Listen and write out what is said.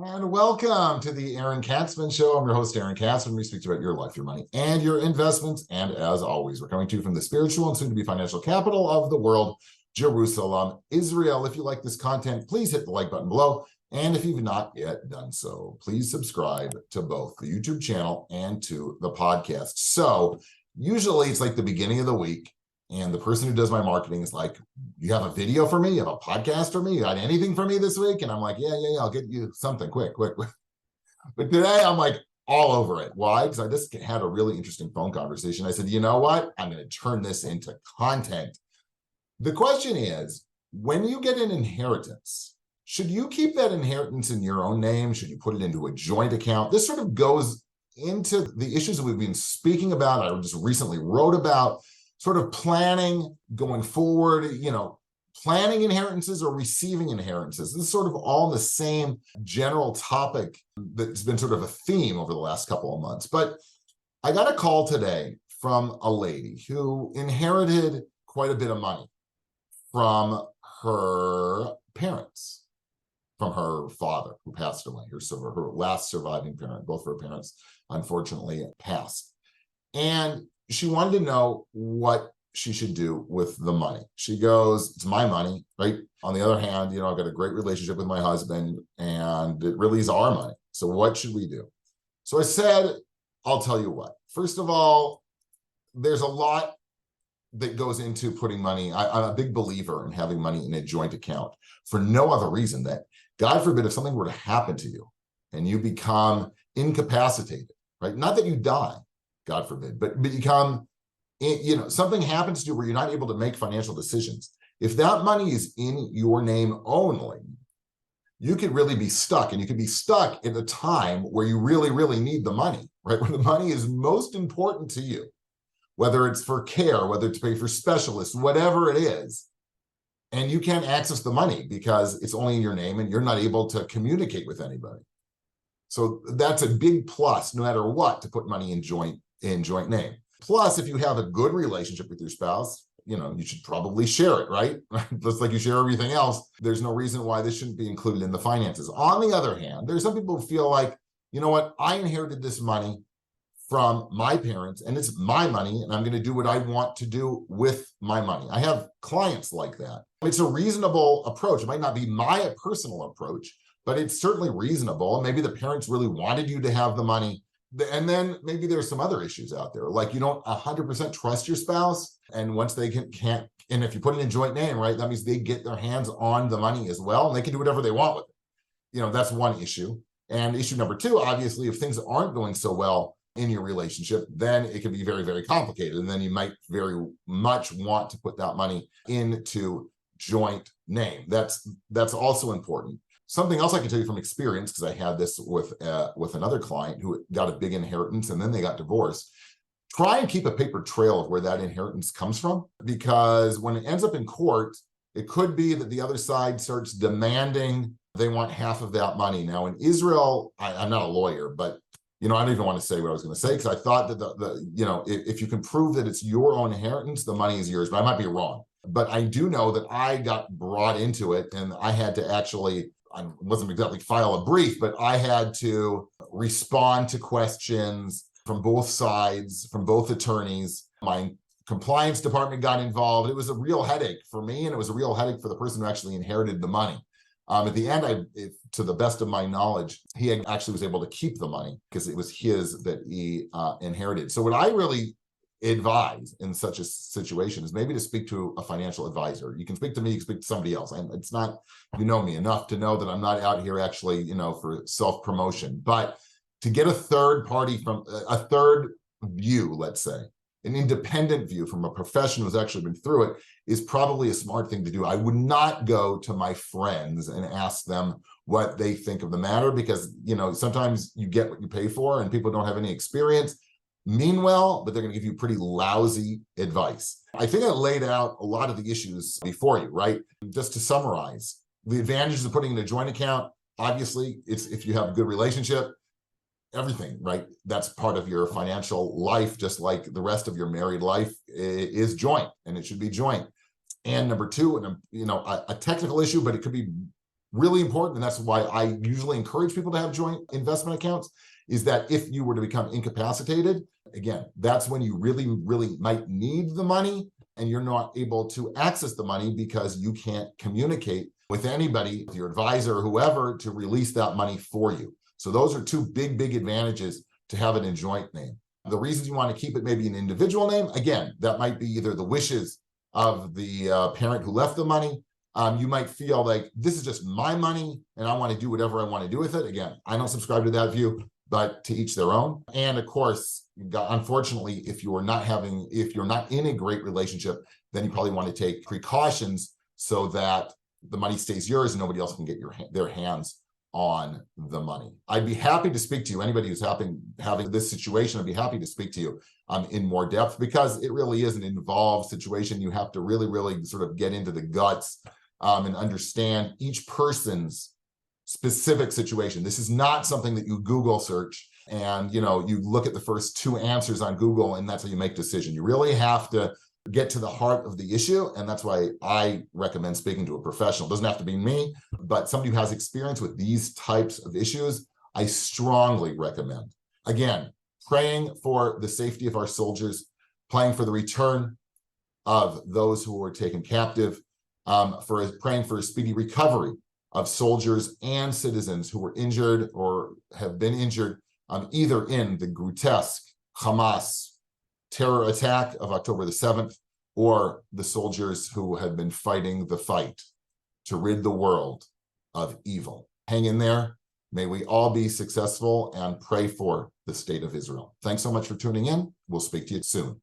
And welcome to the Aaron Katzman Show. I'm your host, Aaron Katzman. We speak about your life, your money, and your investments. And as always, we're coming to you from the spiritual and soon to be financial capital of the world, Jerusalem, Israel. If you like this content, please hit the like button below. And if you've not yet done so, please subscribe to both the YouTube channel and to the podcast. So usually it's like the beginning of the week, and the person who does my marketing is like, you have a video for me? You have a podcast for me? You got anything for me this week? And I'm like, yeah, I'll get you something quick. But today I'm like all over it. Why? Because I just had a really interesting phone conversation. I said, you know what? I'm going to turn this into content. The question is, when you get an inheritance, should you keep that inheritance in your own name? Should you put it into a joint account? This sort of goes into the issues that we've been speaking about. I just recently wrote about sort of planning going forward, planning inheritances or receiving inheritances. This is sort of all the same general topic that's been sort of a theme over the last couple of months. But I got a call today from a lady who inherited quite a bit of money from her parents, from her father who passed away, her last surviving parent. Both of her parents, unfortunately, passed. And she wanted to know what she should do with the money. She goes, it's my money, right? On the other hand, I've got a great relationship with my husband and it really is our money. So what should we do? So I said, I'll tell you what. First of all, there's a lot that goes into putting money. I'm a big believer in having money in a joint account for no other reason that, God forbid, if something were to happen to you and you become incapacitated, right? Not that you die, God forbid, but become, something happens to you where you're not able to make financial decisions. If that money is in your name only, you could really be stuck, and you could be stuck at a time where you really, really need the money, right? When the money is most important to you, whether it's for care, whether it's to pay for specialists, whatever it is, and you can't access the money because it's only in your name and you're not able to communicate with anybody. So that's a big plus, no matter what, to put money in joint name. Plus, if you have a good relationship with your spouse, you should probably share it, right? Just like you share everything else. There's no reason why this shouldn't be included in the finances. On the other hand, there's some people who feel like, you know what, I inherited this money from my parents and it's my money and I'm going to do what I want to do with my money. I have clients like that. It's a reasonable approach. It might not be my personal approach, but it's certainly reasonable. And maybe the parents really wanted you to have the money. And then maybe there's some other issues out there, like you don't 100% trust your spouse. And once they can't, and if you put it in joint name, right, that means they get their hands on the money as well, and they can do whatever they want with it. That's one issue. And issue number two, obviously, if things aren't going so well in your relationship, then it can be very, very complicated. And then you might very much want to put that money into joint name. That's also important. Something else I can tell you from experience, because I had this with another client who got a big inheritance and then they got divorced. Try and keep a paper trail of where that inheritance comes from, because when it ends up in court, it could be that the other side starts demanding they want half of that money. Now in Israel, I'm not a lawyer, but I don't even want to say what I was going to say, because I thought that if you can prove that it's your own inheritance, the money is yours, but I might be wrong. But I do know that I got brought into it and I had to actually, I wasn't exactly file a brief, but I had to respond to questions from both sides, from both attorneys. My compliance department got involved. It was a real headache for me, and it was a real headache for the person who actually inherited the money. At the end, to the best of my knowledge, he actually was able to keep the money because it was his that he inherited. So what I really advise in such a situation is maybe to speak to a financial advisor. You can speak to me, you can speak to somebody else. It's not, you know me enough to know that I'm not out here actually, for self-promotion, but to get a third party from a third view, let's say, an independent view from a professional who's actually been through it, is probably a smart thing to do. I would not go to my friends and ask them what they think of the matter, because, sometimes you get what you pay for and people don't have any experience. Mean well, but they're going to give you pretty lousy advice. I think I laid out a lot of the issues before you, right? Just to summarize, the advantages of putting in a joint account, obviously, it's if you have a good relationship, everything, right? That's part of your financial life, just like the rest of your married life is joint, and it should be joint. And number two, and a technical issue, but it could be really important, and that's why I usually encourage people to have joint investment accounts, is that if you were to become incapacitated, again, that's when you really, really might need the money and you're not able to access the money because you can't communicate with anybody, with your advisor or whoever, to release that money for you. So those are two big advantages to have it in joint name. The reasons you want to keep it maybe an individual name, again, that might be either the wishes of the parent who left the money. You might feel like this is just my money and I want to do whatever I want to do with it. Again, I don't subscribe to that view, but to each their own. And of course, unfortunately, if you're not in a great relationship, then you probably want to take precautions so that the money stays yours and nobody else can get their hands on the money. I'd be happy to speak to you. Anybody who's having this situation, I'd be happy to speak to you in more depth, because it really is an involved situation. You have to really sort of get into the guts and understand each person's specific situation. This is not something that you Google search and you look at the first 2 answers on Google and that's how you make a decision. You really have to get to the heart of the issue, and that's why I recommend speaking to a professional. It doesn't have to be me, but somebody who has experience with these types of issues, I strongly recommend. Again, praying for the safety of our soldiers, praying for the return of those who were taken captive, praying for a speedy recovery of soldiers and citizens who were injured or have been injured, either in the grotesque Hamas terror attack of October the 7th, or the soldiers who had been fighting the fight to rid the world of evil. Hang in there. May we all be successful, and pray for the state of Israel. Thanks so much for tuning in. We'll speak to you soon.